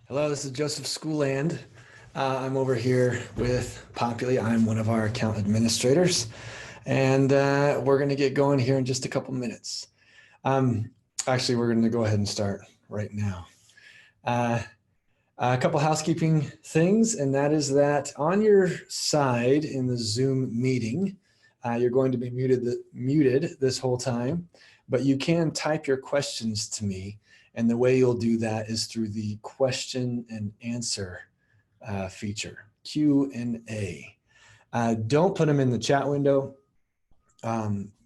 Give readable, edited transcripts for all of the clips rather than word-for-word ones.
Hello, this is Joseph Schooland. I'm over here with Populi. I'm one of our account administrators, and we're going to get going here in just a couple minutes. Actually, we're going to go ahead and start right now. A couple housekeeping things, and that is that on your side in the Zoom meeting, you're going to be muted this whole time, but you can type your questions to me. And the way you'll do that is through the question and answer feature, Q&A. Don't put them in the chat window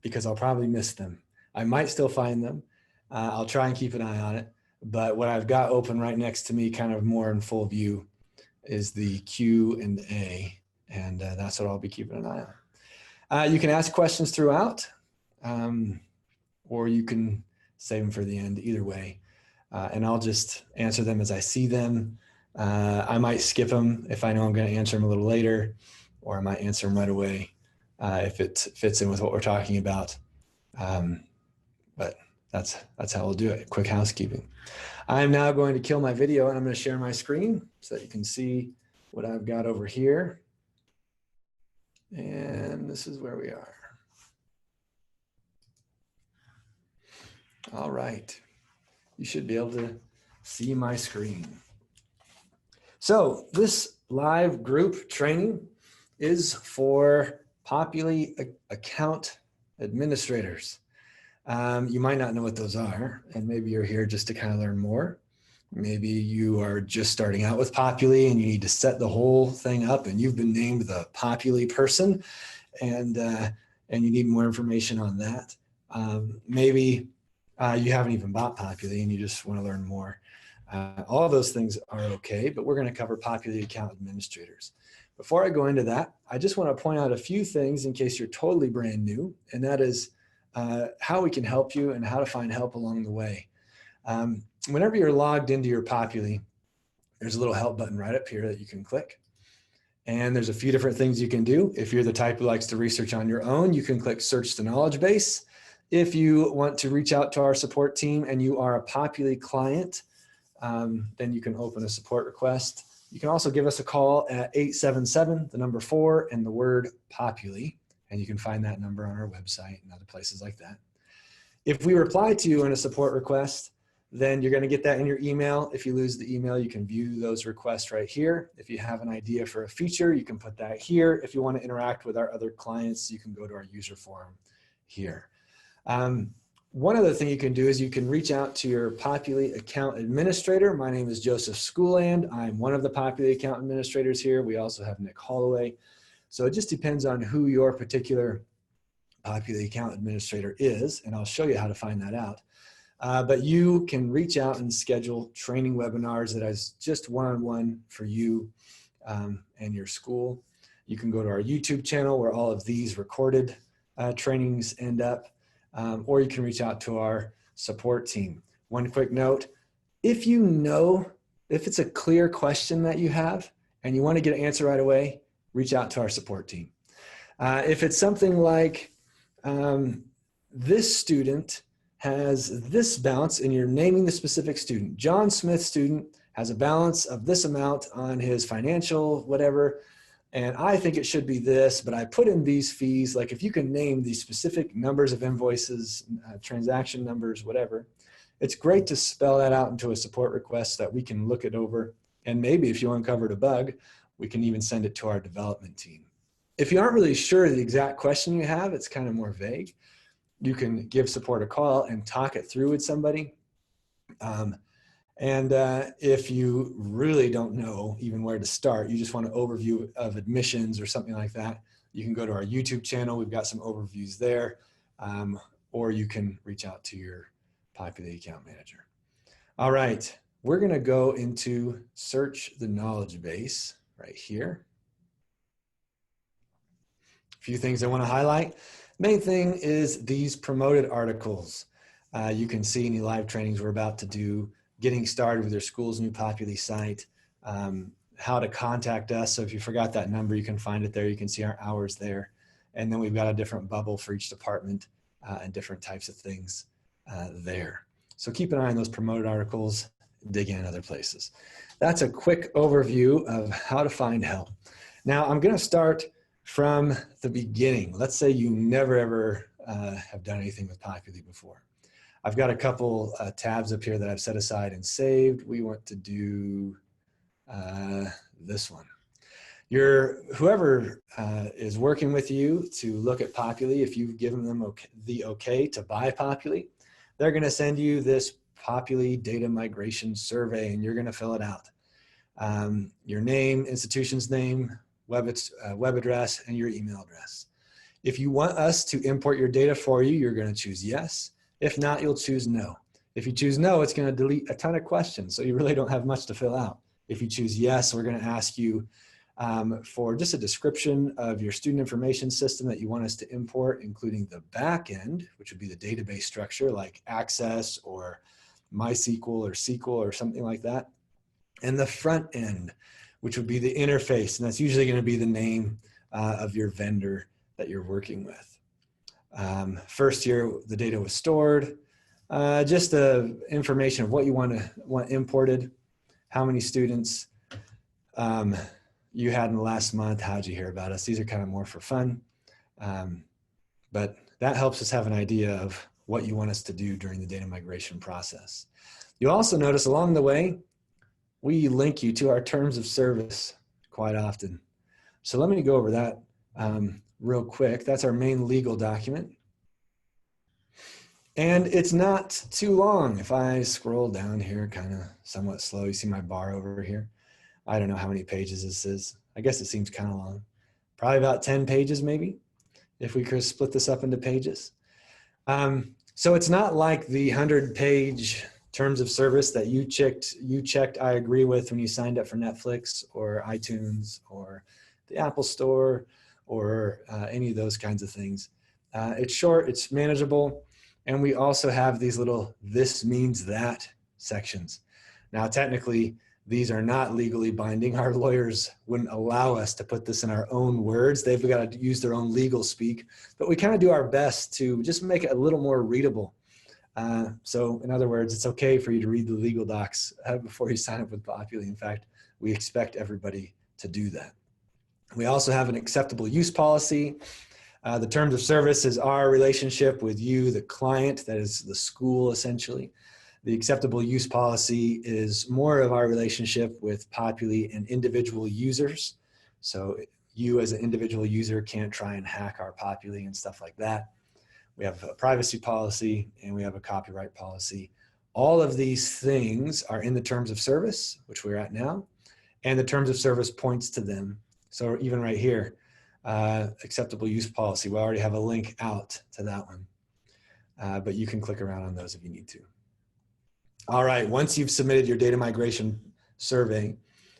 because I'll probably miss them. I might still find them. I'll try and keep an eye on it. But what I've got open right next to me, kind of more in full view, is the Q&A. And that's what I'll be keeping an eye on. You can ask questions throughout, or you can save them for the end, either way. And I'll just answer them as I see them. I might skip them if I know I'm going to answer them a little later, or I might answer them right away if it fits in with what we're talking about. But that's how we'll do it. Quick housekeeping. I'm now going to kill my video and I'm going to share my screen so that you can see what I've got over here. And this is where we are. All right. You should be able to see my screen. So this live group training is for Populi Account Administrators. You might not know what those are, and maybe you're here just to kind of learn more. Maybe you are just starting out with Populi and you need to set the whole thing up and you've been named the Populi person and you need more information on that. Maybe you haven't even bought Populi and you just want to learn more. All of those things are okay, but we're going to cover Populi Account Administrators. Before I go into that, I just want to point out a few things in case you're totally brand new, and that is how we can help you and how to find help along the way. Whenever you're logged into your Populi, there's a little help button right up here that you can click. And there's a few different things you can do. If you're the type who likes to research on your own, you can click Search the Knowledge Base. If you want to reach out to our support team and you are a Populi client, then you can open a support request. You can also give us a call at 877, the number 4, and the word Populi, and you can find that number on our website and other places like that. If we reply to you in a support request, then you're going to get that in your email. If you lose the email, you can view those requests right here. If you have an idea for a feature, you can put that here. If you want to interact with our other clients, you can go to our user forum here. One other thing you can do is you can reach out to your Populi Account Administrator. My name is Joseph Schooland. I'm one of the Populi Account Administrators here. We also have Nick Holloway. So it just depends on who your particular Populi Account Administrator is, and I'll show you how to find that out. But you can reach out and schedule training webinars that is just one-on-one for you and your school. You can go to our YouTube channel where all of these recorded trainings end up. Or you can reach out to our support team. One quick note, if it's a clear question that you have and you want to get an answer right away, reach out to our support team. If it's something like this student has this balance and you're naming the specific student, John Smith student has a balance of this amount on his financial whatever, and I think it should be this, but I put in these fees. Like if you can name these specific numbers of invoices, transaction numbers, whatever, it's great to spell that out into a support request so that we can look it over. And maybe if you uncovered a bug, we can even send it to our development team. If you aren't really sure the exact question you have, it's kind of more vague, you can give support a call and talk it through with somebody. And if you really don't know even where to start, you just want an overview of admissions or something like that, you can go to our YouTube channel. We've got some overviews there, or you can reach out to your Populi account manager. All right, we're going to go into search the knowledge base right here. A few things I want to highlight. Main thing is these promoted articles. You can see any live trainings we're about to do, getting started with your school's new Populi site, how to contact us. So if you forgot that number, you can find it there. You can see our hours there. And then we've got a different bubble for each department and different types of things there. So keep an eye on those promoted articles dig in other places. That's a quick overview of how to find help. Now I'm going to start from the beginning. Let's say you never ever have done anything with Populi before. I've got a couple tabs up here that I've set aside and saved. We want to do this one. Whoever is working with you to look at Populi, if you've given them the okay to buy Populi, they're going to send you this Populi data migration survey, and you're going to fill it out. Your name, institution's name, web address, and your email address. If you want us to import your data for you, you're going to choose yes. If not, you'll choose no. If you choose no, it's going to delete a ton of questions, so you really don't have much to fill out. If you choose yes, we're going to ask you for just a description of your student information system that you want us to import, including the back end, which would be the database structure like Access or MySQL or SQL or something like that, and the front end, which would be the interface, and that's usually going to be the name of your vendor that you're working with. First year, the data was stored, just the information of what you want imported, how many students you had in the last month, how'd you hear about us? These are kind of more for fun, but that helps us have an idea of what you want us to do during the data migration process. You'll also notice along the way, we link you to our terms of service quite often. So let me go over that real quick. That's our main legal document. And it's not too long. If I scroll down here kind of somewhat slow, you see my bar over here. I don't know how many pages this is. I guess it seems kind of long. Probably about 10 pages maybe, if we could split this up into pages. So it's not like the 100-page terms of service that you checked I agree with when you signed up for Netflix or iTunes or the Apple Store or any of those kinds of things. It's short, it's manageable, and we also have these little this means that sections. Now technically, these are not legally binding. Our lawyers wouldn't allow us to put this in our own words. They've got to use their own legal speak, but we kind of do our best to just make it a little more readable. So in other words, it's okay for you to read the legal docs before you sign up with Populi. In fact, we expect everybody to do that. We also have an acceptable use policy. The terms of service is our relationship with you, the client, that is the school essentially. The acceptable use policy is more of our relationship with Populi and individual users. So you as an individual user can't try and hack our Populi and stuff like that. We have a privacy policy and we have a copyright policy. All of these things are in the terms of service, which we're at now, and the terms of service points to them. So even right here, acceptable use policy, we already have a link out to that one, but you can click around on those if you need to. All right, once you've submitted your data migration survey,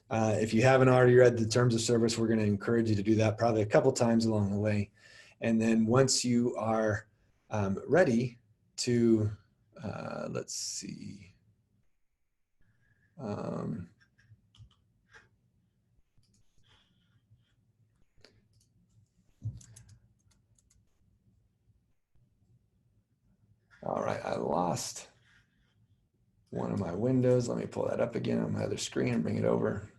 if you haven't already read the terms of service, we're going to encourage you to do that probably a couple times along the way. And then once you are ready to, let's see, all right, I lost one of my windows. Let me pull that up again on my other screen and bring it over.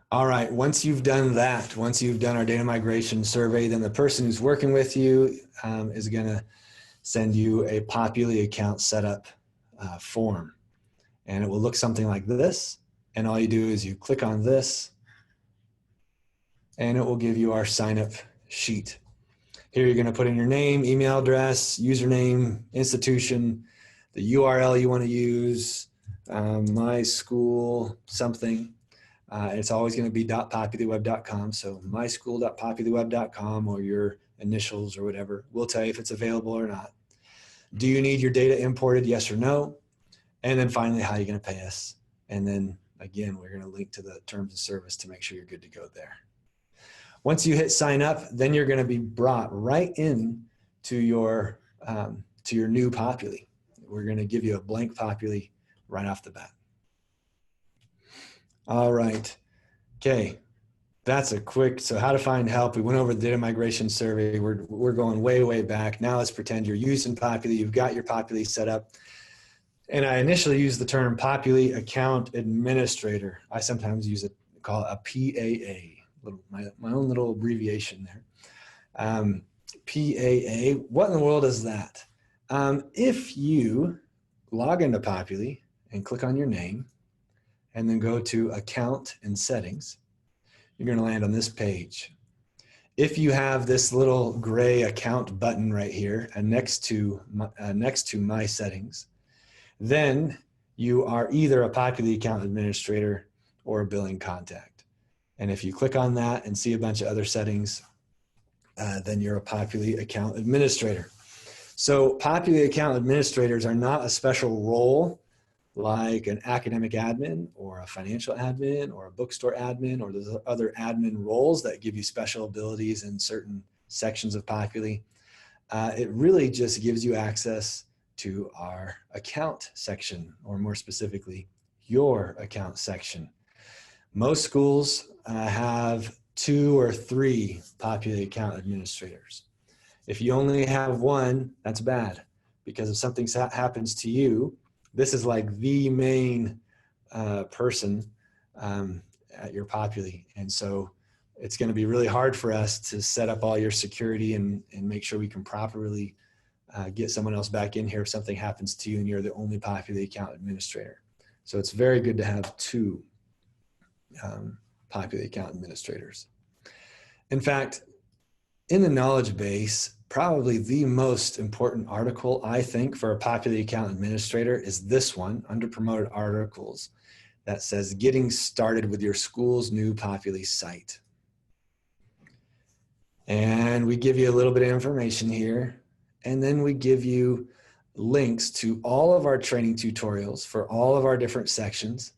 All right, once you've done that, once you've done our data migration survey, then the person who's working with you is gonna send you a Populi account setup form. And it will look something like this. And all you do is you click on this and it will give you our sign up sheet. Here you're gonna put in your name, email address, username, institution, the URL you wanna use, my school, something. It's always going to be .populyweb.com. So myschool.populyweb.com or your initials or whatever. We'll tell you if it's available or not. Do you need your data imported? Yes or no? And then finally, how are you going to pay us? And then again, we're going to link to the terms of service to make sure you're good to go there. Once you hit sign up, then you're going to be brought right in to your new Populi. We're going to give you a blank Populi right off the bat. All right. Okay. that's a quick, so how to find help. We went over the data migration survey. We're going way, way back. Now let's pretend you're using Populi. You've got your Populi set up. And I initially used the term Populi Account Administrator. I sometimes call it a PAA, my own little abbreviation there. PAA, what in the world is that? If you log into Populi and click on your name and then go to Account and Settings, you're going to land on this page. If you have this little gray account button right here and next to My Settings, then you are either a Populi Account Administrator or a billing contact. And if you click on that and see a bunch of other settings, then you're a Populi Account Administrator. So Populi Account Administrators are not a special role like an academic admin or a financial admin or a bookstore admin or those other admin roles that give you special abilities in certain sections of Populi. It really just gives you access to our account section, or more specifically, your account section. Most schools have 2 or 3 Populi Account Administrators. If you only have 1, that's bad, because if something happens to you, this is like the main person at your Populi. And so it's going to be really hard for us to set up all your security and make sure we can properly get someone else back in here if something happens to you and you're the only Populi Account Administrator. So it's very good to have 2 Populi Account Administrators. In fact, in the knowledge base, probably the most important article, I think, for a Populi Account Administrator is this one, under Promoted Articles, that says, Getting Started with Your School's New Populi Site. And we give you a little bit of information here, and then we give you links to all of our training tutorials for all of our different sections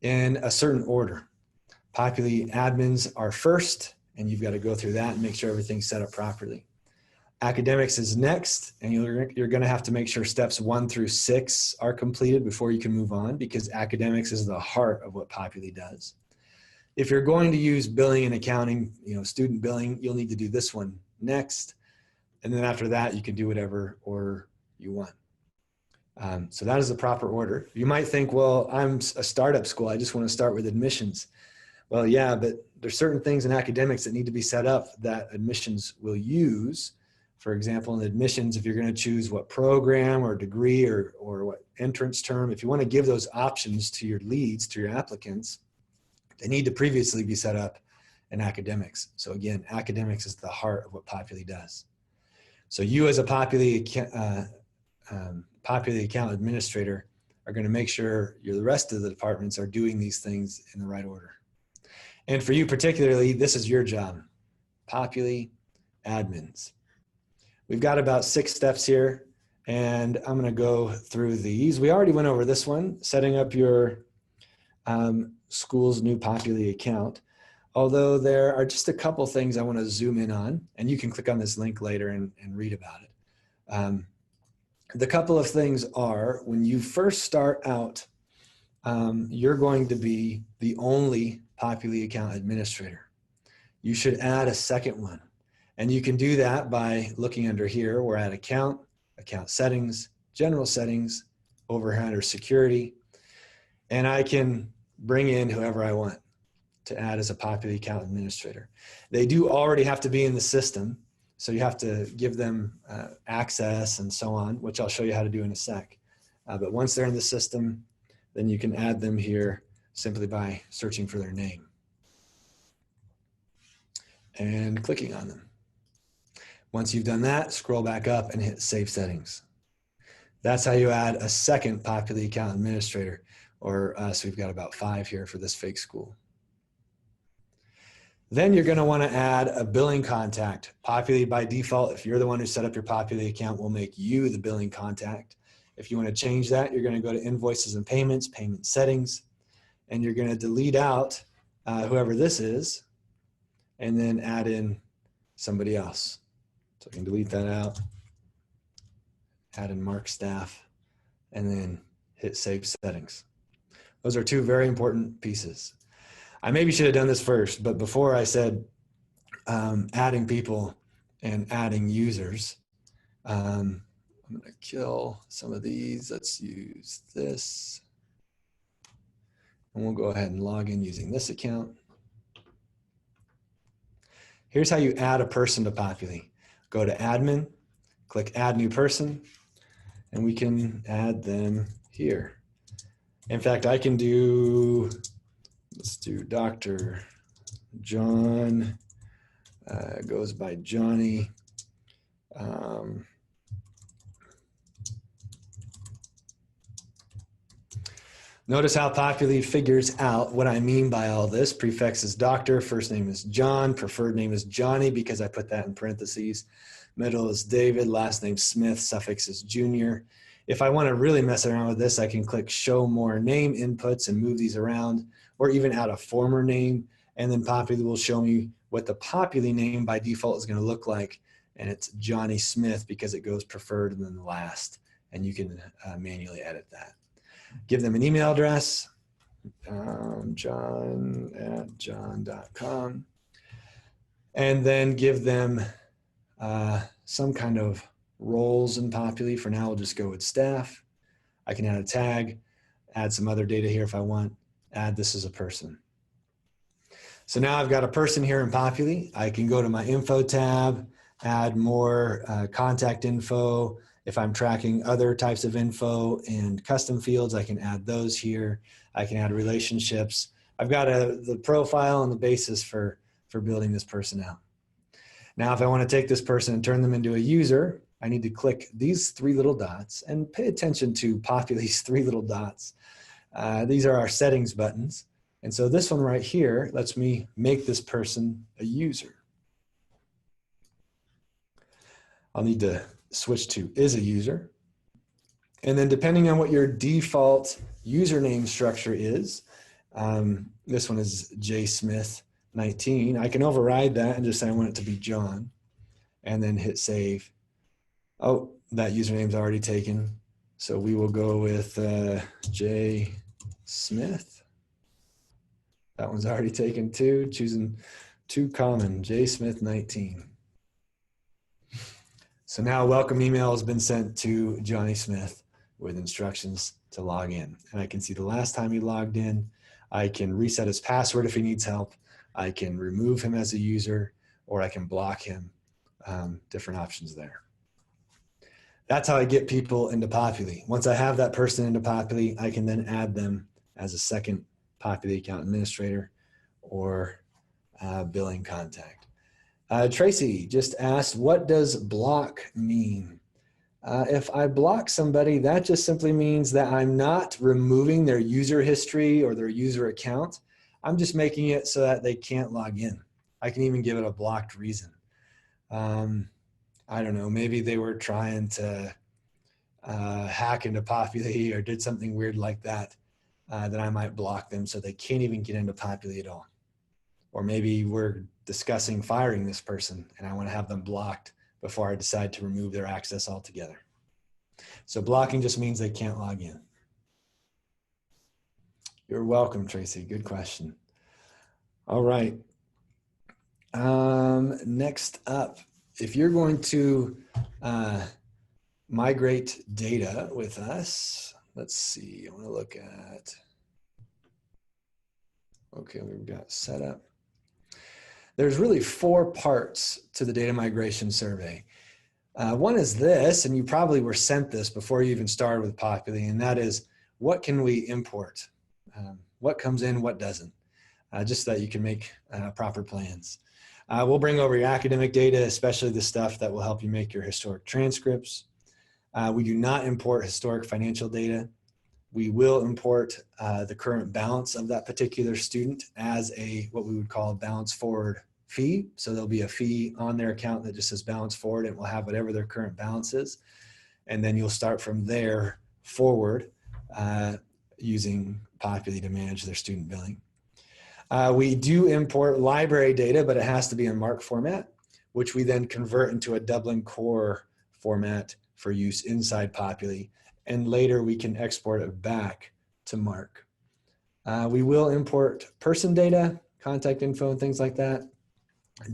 in a certain order. Populi admins are first, and you've got to go through that and make sure everything's set up properly. Academics is next, and you're going to have to make sure steps 1 through 6 are completed before you can move on, because academics is the heart of what Populi does. If you're going to use billing and accounting, student billing, you'll need to do this one next. And then after that, you can do whatever order you want. So that is the proper order. You might think, well, I'm a startup school. I just want to start with admissions. Well, yeah, but there's certain things in academics that need to be set up that admissions will use. For example, in admissions, if you're going to choose what program or degree or what entrance term, if you want to give those options to your leads, to your applicants, they need to previously be set up in academics. So again, academics is the heart of what Populi does. So you as a Populi Account Administrator are going to make sure the rest of the departments are doing these things in the right order. And for you particularly, this is your job, Populi admins. We've got about 6 steps here, and I'm going to go through these. We already went over this one, setting up your school's new Populi account, although there are just a couple things I want to zoom in on, and you can click on this link later and read about it. The couple of things are, when you first start out, you're going to be the only Populi Account Administrator. You should add a second one. And you can do that by looking under here. We're at Account, Account Settings, General Settings, over here under Security. And I can bring in whoever I want to add as a Populi Account Administrator. They do already have to be in the system, so you have to give them access and so on, which I'll show you how to do in a sec. But once they're in the system, then you can add them here simply by searching for their name and clicking on them. Once you've done that, scroll back up and hit Save Settings. That's how you add a second Populi Account Administrator, or so we've got about 5 here for this fake school. Then you're going to want to add a billing contact. Populi by default, if you're the one who set up your Populi account, will make you the billing contact. If you want to change that, you're going to go to Invoices and Payments, Payment Settings, and you're going to delete out whoever this is, and then add in somebody else. So I can delete that out, add in Mark Staff, and then hit Save Settings. Those are 2 very important pieces. I maybe should have done this first, but before I said adding people and adding users, I'm going to kill some of these. Let's use this. And we'll go ahead and log in using this account. Here's how you add a person to Populi. Go to admin, click add new person, and we can add them here. In fact, I can do, let's do Dr. John, goes by Johnny. Notice how Populi figures out what I mean by all this. Prefix is doctor, first name is John, preferred name is Johnny because I put that in parentheses. Middle is David, last name Smith, suffix is junior. If I want to really mess around with this, I can click show more name inputs and move these around, or even add a former name, and then Populi will show me what the Populi name by default is going to look like, and it's Johnny Smith because it goes preferred and then last, and you can manually edit that. Give them an email address, john@john.com, and then give them some kind of roles in Populi. For now, we'll just go with staff. I can add a tag, add some other data here if I want, add this as a person. So now I've got a person here in Populi. I can go to my info tab, add more contact info. If I'm tracking other types of info and custom fields, I can add those here. I can add relationships. I've got the profile and the basis for building this person out. Now, if I want to take this person and turn them into a user, I need to click these three little dots and pay attention to Populi's three little dots. These are our settings buttons. And so this one right here lets me make this person a user. I'll need to switch to is a user. And then depending on what your default username structure is, this one is jsmith19. I can override that and just say I want it to be John and then hit save. Oh, that username's already taken. So we will go with J Smith. That one's already taken too, choosing too common, jsmith19. So now a welcome email has been sent to Johnny Smith with instructions to log in. And I can see the last time he logged in. I can reset his password if he needs help. I can remove him as a user, or I can block him. Different options there. That's how I get people into Populi. Once I have that person into Populi, I can then add them as a second Populi Account Administrator or billing contact. Tracy just asked, what does block mean? If I block somebody, that just simply means that I'm not removing their user history or their user account. I'm just making it so that they can't log in. I can even give it a blocked reason. I don't know, maybe they were trying to hack into Populi or did something weird like that, then I might block them so they can't even get into Populi at all. Or maybe we're discussing firing this person and I want to have them blocked before I decide to remove their access altogether. So blocking just means they can't log in. You're welcome, Tracy. Good question. All right. Next up, if you're going to migrate data with us, let's see, I want to look at, okay, we've got setup. There's really 4 parts to the data migration survey. One is this, and you probably were sent this before you even started with Populi, and that is, what can we import? What comes in, what doesn't? Just so that you can make proper plans. We'll bring over your academic data, especially the stuff that will help you make your historic transcripts. We do not import historic financial data. We will import the current balance of that particular student as what we would call a balance forward fee. So there'll be a fee on their account that just says balance forward, and it will have whatever their current balance is. And then you'll start from there forward using Populi to manage their student billing. We do import library data, but it has to be in MARC format, which we then convert into a Dublin Core format for use inside Populi. And later we can export it back to MARC. We will import person data, contact info, and things like that,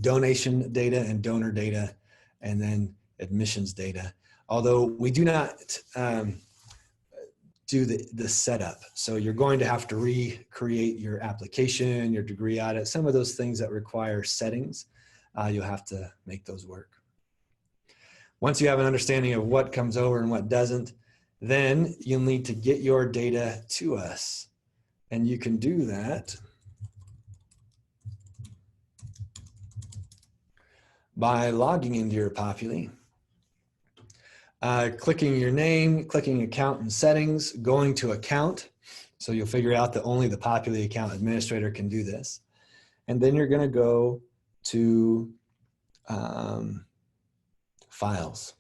donation data and donor data, and then admissions data. Although we do not do the setup. So you're going to have to recreate your application, your degree audit, some of those things that require settings. You'll have to make those work. Once you have an understanding of what comes over and what doesn't, then you'll need to get your data to us. And you can do that by logging into your Populi, clicking your name, clicking account and settings, going to account. So you'll figure out that only the Populi Account Administrator can do this. And then you're going to go to Files.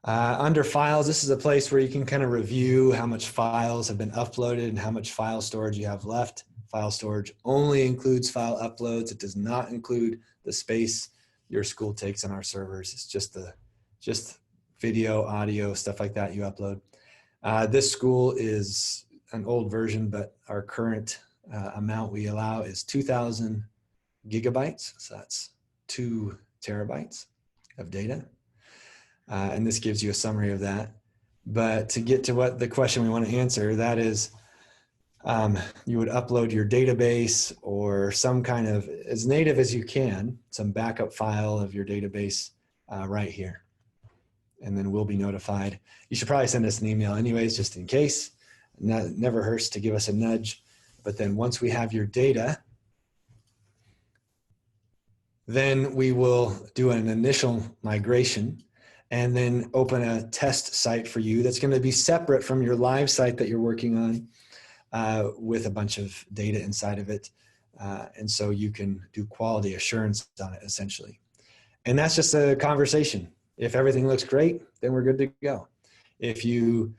Under Files, this is a place where you can kind of review how much files have been uploaded and how much file storage you have left. File storage only includes file uploads. It does not include the space your school takes on our servers. It's just video, audio, stuff like that you upload. This school is an old version, but our current amount we allow is 2,000 gigabytes. So that's 2 terabytes of data. And this gives you a summary of that. But to get to what the question we want to answer, that is, you would upload your database or some kind of, as native as you can, some backup file of your database right here. And then we'll be notified. You should probably send us an email anyways, just in case. Never hurts to give us a nudge. But then once we have your data, then we will do an initial migration and then open a test site for you that's going to be separate from your live site that you're working on with a bunch of data inside of it. And so you can do quality assurance on it essentially. And that's just a conversation. If everything looks great, then we're good to go. If you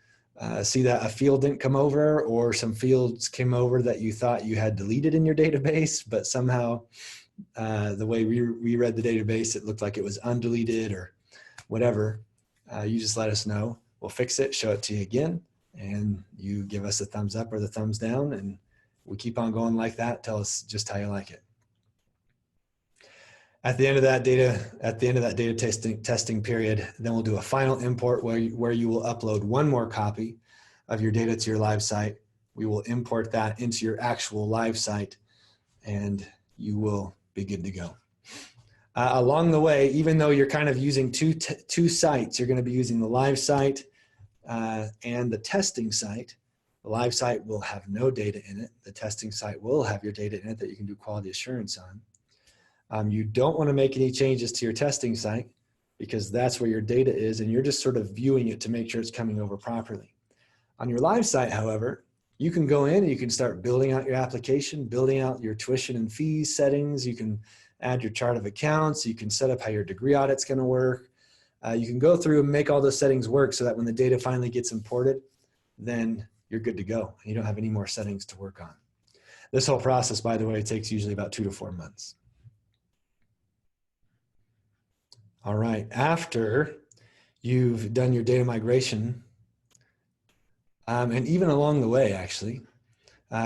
see that a field didn't come over or some fields came over that you thought you had deleted in your database, but somehow the way we read the database, it looked like it was undeleted or whatever, you just let us know. We'll fix it, show it to you again, and you give us a thumbs up or the thumbs down, and we keep on going like that. Tell us just how you like it. At the end of that data testing period, then we'll do a final import where you will upload one more copy of your data to your live site. We will import that into your actual live site, and you will be good to go. Along the way, even though you're kind of using two sites, you're going to be using the live site and the testing site. The live site will have no data in it. The testing site will have your data in it that you can do quality assurance on. You don't want to make any changes to your testing site because that's where your data is, and you're just sort of viewing it to make sure it's coming over properly. On your live site, however, you can go in and you can start building out your application, building out your tuition and fees settings. You can add your chart of accounts. You can set up how your degree audit's going to work. You can go through and make all those settings work so that when the data finally gets imported, then you're good to go. You don't have any more settings to work on. This whole process, by the way, takes usually about 2 to 4 months. All right, after you've done your data migration, and even along the way, actually,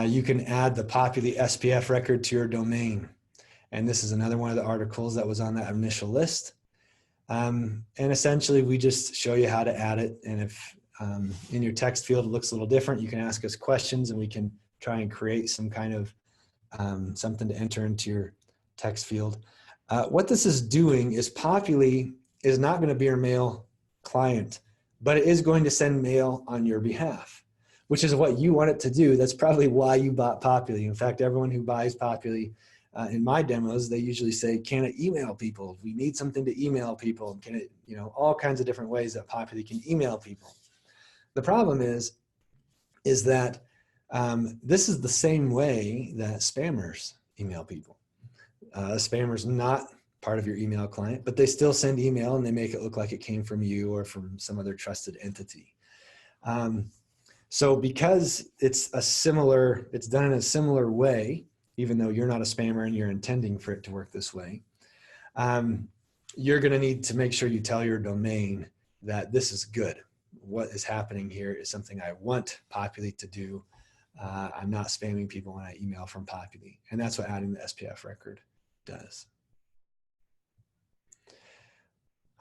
you can add the Populi SPF record to your domain. And this is another one of the articles that was on that initial list. And essentially, we just show you how to add it. And if in your text field it looks a little different, you can ask us questions and we can try and create some kind of something to enter into your text field. What this is doing is Populi is not going to be your mail client, but it is going to send mail on your behalf, which is what you want it to do. That's probably why you bought Populi. In fact, everyone who buys Populi in my demos, they usually say, can it email people? We need something to email people. Can it, all kinds of different ways that Populi can email people. The problem is that this is the same way that spammers email people. Spammer's not part of your email client, but they still send email and they make it look like it came from you or from some other trusted entity. So because it's done in a similar way, even though you're not a spammer and you're intending for it to work this way, you're going to need to make sure you tell your domain that this is good. What is happening here is something I want Populi to do. I'm not spamming people when I email from Populi. And that's what adding the SPF record does.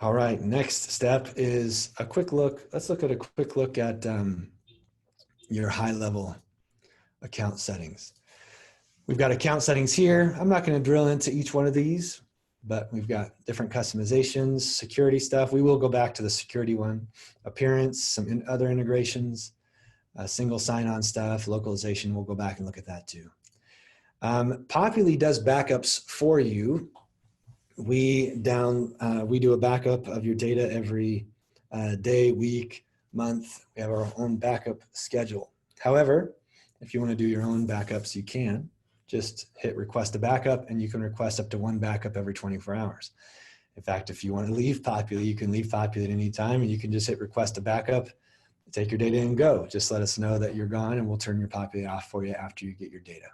All right, next step is a quick look. Let's look at a quick look at your high-level account settings. We've got account settings here. I'm not going to drill into each one of these, but we've got different customizations, security stuff. We will go back to the security one, appearance, some other integrations, single sign-on stuff, localization. We'll go back and look at that too. Populi does backups for you. We do a backup of your data every day, week, month. We have our own backup schedule. However, if you want to do your own backups, you can. Just hit request a backup, and you can request up to 1 backup every 24 hours. In fact, if you want to leave Populi, you can leave Populi at any time, and you can just hit request a backup, take your data and go. Just let us know that you're gone, and we'll turn your Populi off for you after you get your data.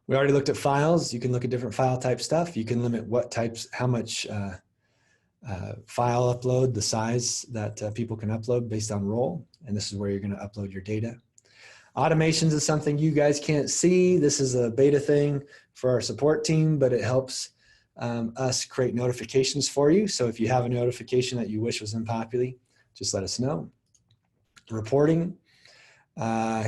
We already looked at files. You can look at different file type stuff. You can limit what types, how much file upload, the size that people can upload based on role. And this is where you're going to upload your data. Automations is something you guys can't see. This is a beta thing for our support team, but it helps us create notifications for you. So if you have a notification that you wish was in Populi, just let us know. Reporting.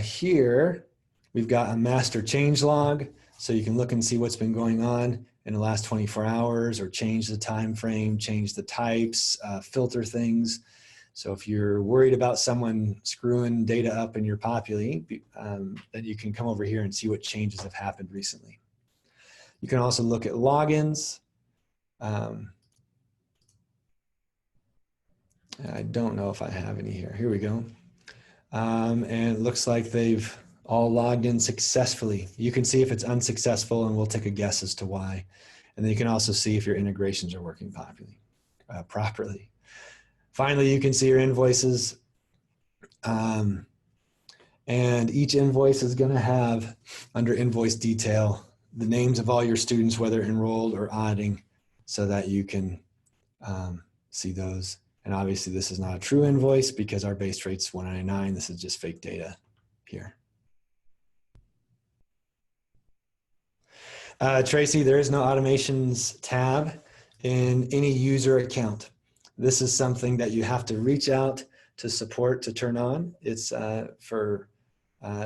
Here, we've got a master change log. So you can look and see what's been going on in the last 24 hours, or change the time frame, change the types, filter things. So if you're worried about someone screwing data up in your Populi, then you can come over here and see what changes have happened recently. You can also look at logins. I don't know if I have any here. Here we go. And it looks like they've all logged in successfully. You can see if it's unsuccessful, and we'll take a guess as to why. And then you can also see if your integrations are working properly. Finally, you can see your invoices. And each invoice is going to have, under invoice detail, the names of all your students, whether enrolled or auditing, so that you can see those. And obviously, this is not a true invoice because our base rate's $199. This is just fake data here. Tracy, there is no automations tab in any user account. This is something that you have to reach out to support to turn on. It's for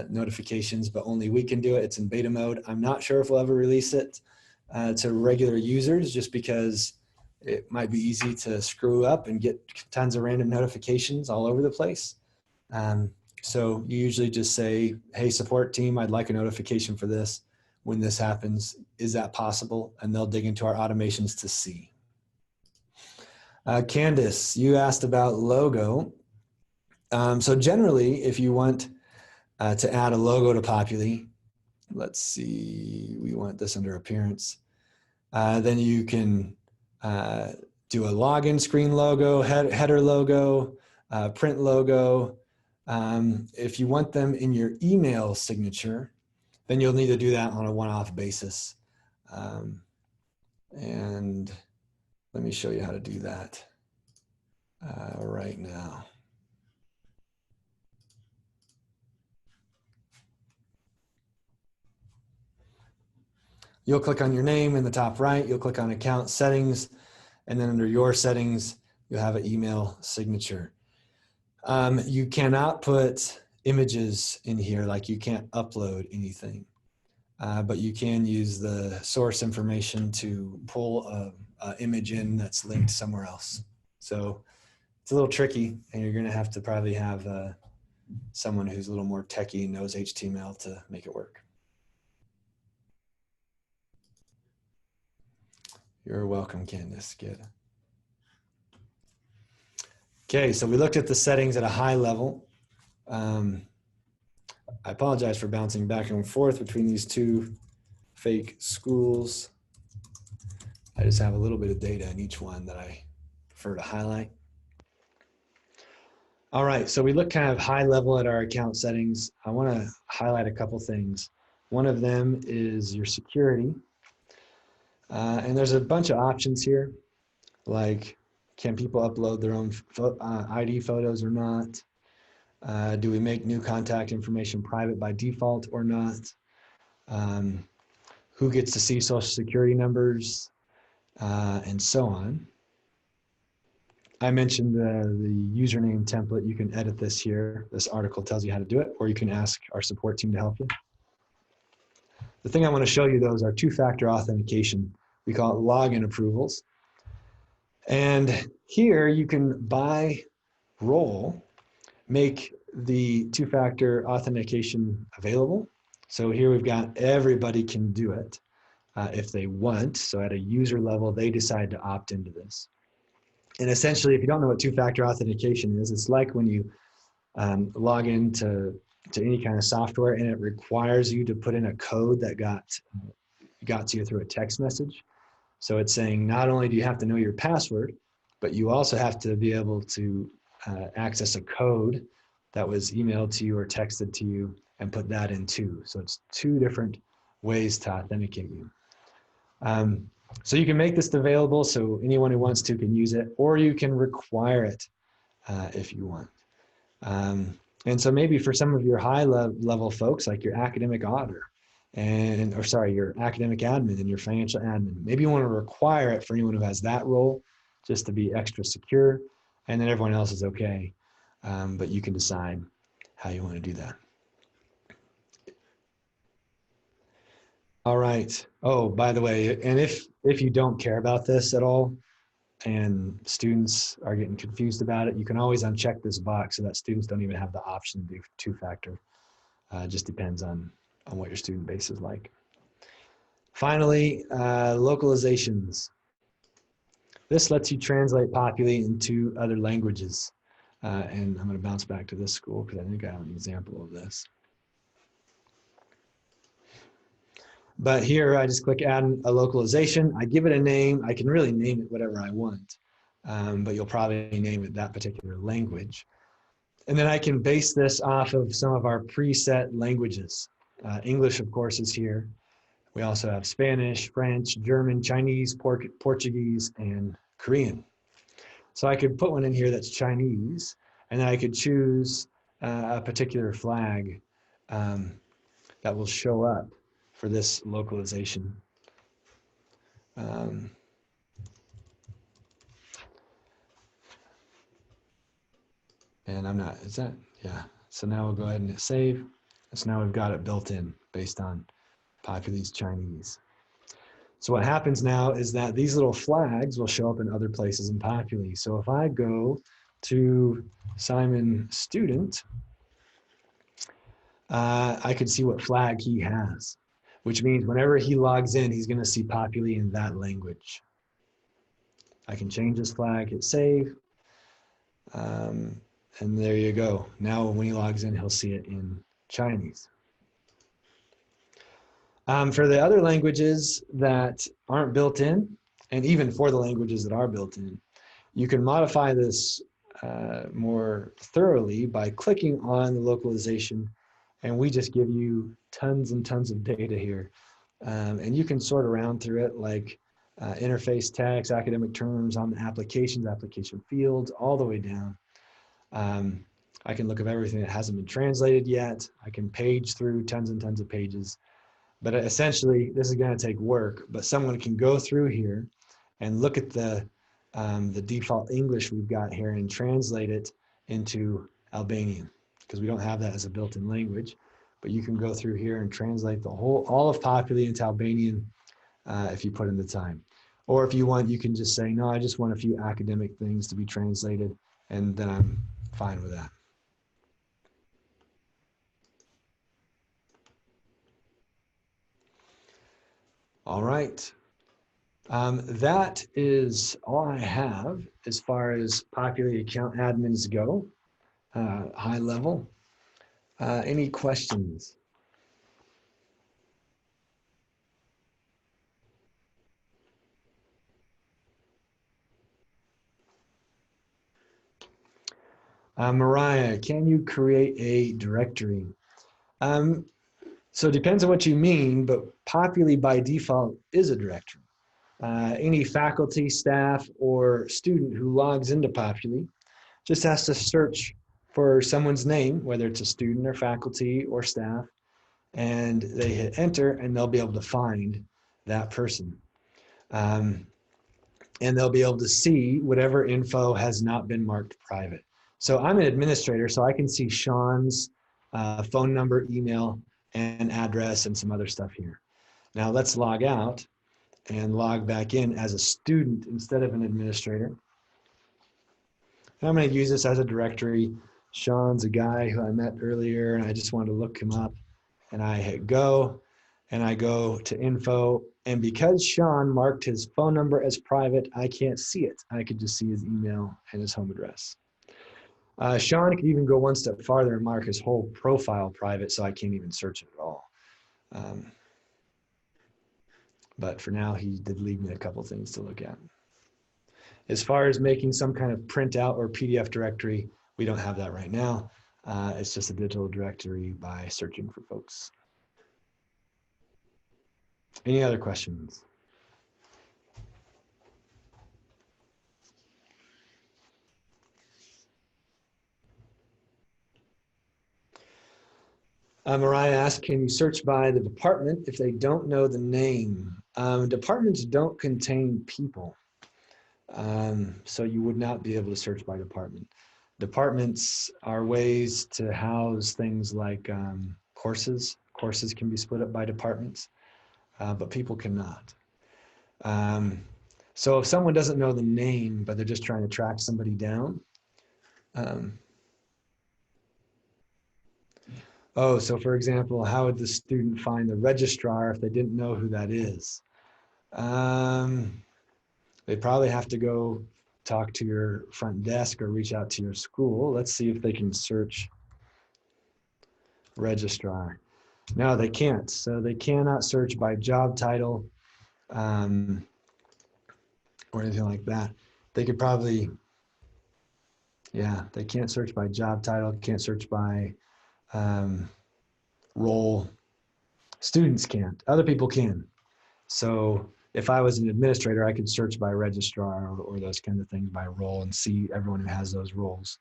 notifications, but only we can do it. It's in beta mode. I'm not sure if we'll ever release it to regular users, just because it might be easy to screw up and get tons of random notifications all over the place. So you usually just say, hey, support team, I'd like a notification for this. When this happens, is that possible? And they'll dig into our automations to see. Candace, you asked about logo. So generally, if you want to add a logo to Populi, let's see, we want this under appearance. Then you can do a login screen logo, header logo, print logo. If you want them in your email signature, then you'll need to do that on a one-off basis. And let me show you how to do that right now. You'll click on your name in the top right, you'll click on account settings, and then under your settings, you'll have an email signature. You cannot put images in here, like you can't upload anything, but you can use the source information to pull an image in that's linked somewhere else. So it's a little tricky, and you're gonna have to probably have someone who's a little more techie and knows HTML to make it work. You're welcome, Candace. Good. Okay, so we looked at the settings at a high level. I apologize for bouncing back and forth between these two fake schools. I just have a little bit of data in each one that I prefer to highlight. All right, so we look kind of high level at our account settings. I want to highlight a couple things. One of them is your security. And there's a bunch of options here, like can people upload their own ID photos or not? Do we make new contact information private by default or not? Who gets to see social security numbers, and so on. I mentioned the username template. You can edit this here. This article tells you how to do it, or you can ask our support team to help you. The thing I want to show you, though, is our two-factor authentication. We call it login approvals. And here you can, by role, make the two-factor authentication available. So here we've got everybody can do it if they want. So at a user level, they decide to opt into this. And essentially, if you don't know what two-factor authentication is, it's like when you log into any kind of software and it requires you to put in a code that got to you through a text message. So it's saying not only do you have to know your password, but you also have to be able to access a code that was emailed to you or texted to you and put that in too. So it's two different ways to authenticate you. So you can make this available so anyone who wants to can use it, or you can require it if you want. And so maybe for some of your high level folks, like your academic auditor, your academic admin and your financial admin, maybe you want to require it for anyone who has that role just to be extra secure, and then everyone else is okay. But you can decide how you want to do that. All right. Oh, by the way, and if you don't care about this at all and students are getting confused about it, you can always uncheck this box so that students don't even have the option to do two-factor. Just depends on what your student base is like. Finally, localizations. This lets you translate Populi into other languages. And I'm going to bounce back to this school because I think I have an example of this. But here I just click add a localization. I give it a name. I can really name it whatever I want, but you'll probably name it that particular language. And then I can base this off of some of our preset languages. English, of course, is here. We also have Spanish, French, German, Chinese, Portuguese, and Korean. So I could put one in here that's Chinese, and then I could choose a particular flag that will show up for this localization. And I'm not, is that? Yeah. So now we'll go ahead and hit save. So now we've got it built in based on Populi's Chinese. So what happens now is that these little flags will show up in other places in Populi. So if I go to Simon Student, I could see what flag he has, which means whenever he logs in, he's going to see Populi in that language. I can change this flag, hit save, and there you go. Now when he logs in, he'll see it in Chinese. For the other languages that aren't built in, and even for the languages that are built in, you can modify this more thoroughly by clicking on the localization, and we just give you tons and tons of data here. And you can sort around through it, like interface text, academic terms on the applications, application fields, all the way down. I can look at everything that hasn't been translated yet. I can page through tons and tons of pages. But essentially, this is going to take work. But someone can go through here and look at the default English we've got here and translate it into Albanian, because we don't have that as a built-in language. But you can go through here and translate all of Populi into Albanian if you put in the time. Or if you want, you can just say, no, I just want a few academic things to be translated, and then I'm fine with that. All right. That is all I have as far as Populi account admins go, high level. Any questions? Mariah, can you create a directory? So it depends on what you mean, but Populi by default is a directory. Any faculty, staff, or student who logs into Populi just has to search for someone's name, whether it's a student or faculty or staff, and they hit enter, and they'll be able to find that person. And they'll be able to see whatever info has not been marked private. So I'm an administrator, so I can see Sean's phone number, email, and address, and some other stuff here. Now let's log out and log back in as a student instead of an administrator. And I'm going to use this as a directory. Sean's a guy who I met earlier, and I just wanted to look him up. And I hit go, and I go to info. And because Sean marked his phone number as private, I can't see it. I could just see his email and his home address. Sean could even go one step farther and mark his whole profile private, so I can't even search it at all. But for now, he did leave me a couple things to look at. As far as making some kind of printout or PDF directory, we don't have that right now. It's just a digital directory by searching for folks. Any other questions? Mariah asked, can you search by the department if they don't know the name? Departments don't contain people. So you would not be able to search by department. Departments are ways to house things like courses. Courses can be split up by departments, but people cannot. So if someone doesn't know the name, but they're just trying to track somebody down. So for example, how would the student find the registrar if they didn't know who that is? They probably have to go talk to your front desk or reach out to your school. Let's see if they can search registrar. No, they can't. So they cannot search by job title or anything like that. They could probably, yeah, they can't search by job title, can't search by role. Students can't, other people can. So if I was an administrator, I could search by registrar or those kind of things by role and see everyone who has those roles,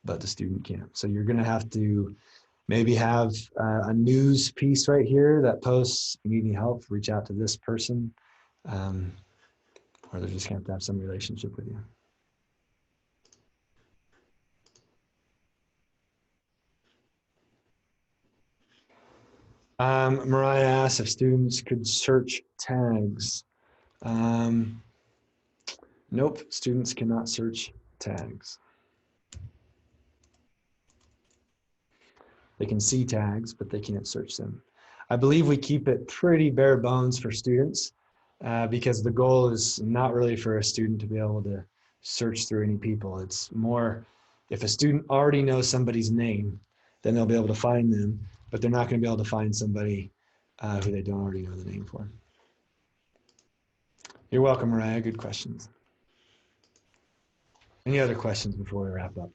but the student can't. So you're gonna have to maybe have a news piece right here that posts, you need any help, reach out to this person, or they're just gonna have to have some relationship with you. Mariah asked if students could search tags. Nope, students cannot search tags. They can see tags, but they can't search them. I believe we keep it pretty bare bones for students because the goal is not really for a student to be able to search through any people. It's more if a student already knows somebody's name, then they'll be able to find them, but they're not going to be able to find somebody who they don't already know the name for. You're welcome, Mariah. Good questions. Any other questions before we wrap up?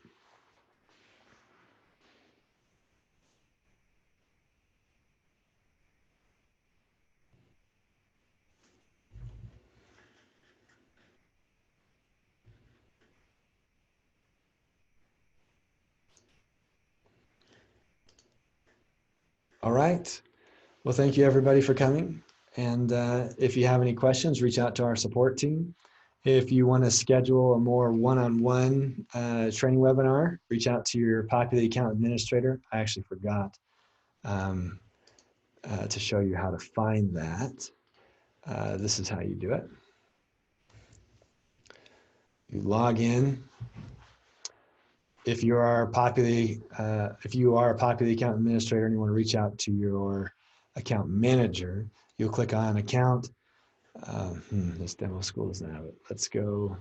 All right. Well, thank you everybody for coming. And if you have any questions, reach out to our support team. If you want to schedule a more one-on-one training webinar, reach out to your Populi Account Administrator. I actually forgot to show you how to find that. This is how you do it. You log in. If you are a Populi Account Administrator and you want to reach out to your account manager, you'll click on account. This demo school doesn't have it. Let's go.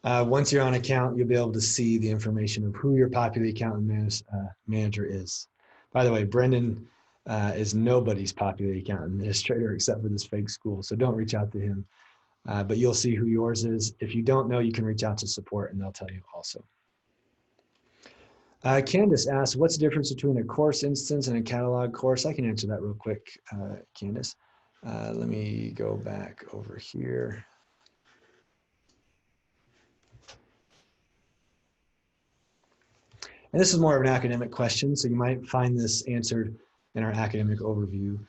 Once you're on account, you'll be able to see the information of who your Populi Account manager is. By the way, Brendan is nobody's Populi Account Administrator except for this fake school, so don't reach out to him. But you'll see who yours is. If you don't know, you can reach out to support and they'll tell you also. Candace asks, what's the difference between a course instance and a catalog course? I can answer that real quick, Candace. Let me go back over here. And this is more of an academic question, so you might find this answered in our academic overview.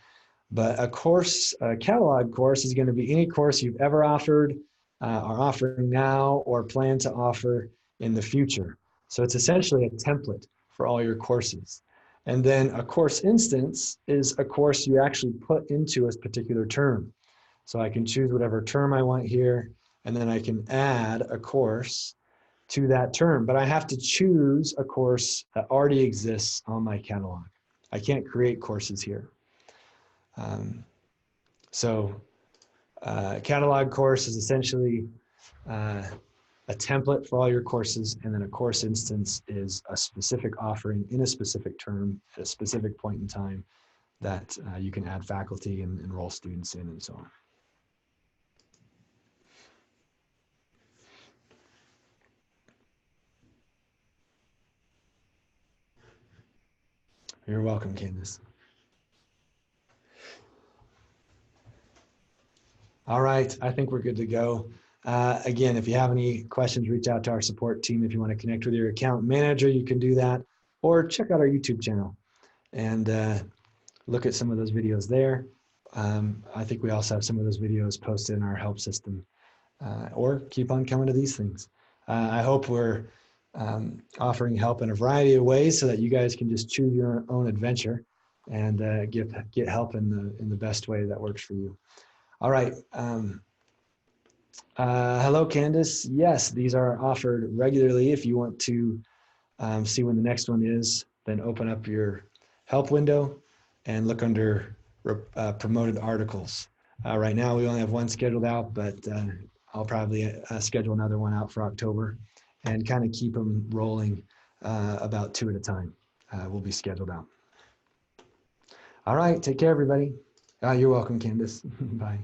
But a course, a catalog course is going to be any course you've ever offered, are offering now, or plan to offer in the future. So it's essentially a template for all your courses. And then a course instance is a course you actually put into a particular term. So I can choose whatever term I want here, and then I can add a course to that term. But I have to choose a course that already exists on my catalog. I can't create courses here. Catalog course is essentially a template for all your courses, and then a course instance is a specific offering in a specific term at a specific point in time that you can add faculty and enroll students in and so on. You're welcome, Candace. All right, I think we're good to go. Again, if you have any questions, reach out to our support team. If you want to connect with your account manager, you can do that, or check out our YouTube channel and look at some of those videos there. I think we also have some of those videos posted in our help system, or keep on coming to these things. I hope we're offering help in a variety of ways so that you guys can just choose your own adventure and get help in the best way that works for you. All right. Hello, Candace. Yes, these are offered regularly. If you want to see when the next one is, then open up your help window and look under promoted articles. Right now, we only have one scheduled out, but I'll probably schedule another one out for October and kind of keep them rolling about 2 at a time. Will be scheduled out. All right, take care, everybody. You're welcome, Candace. Bye.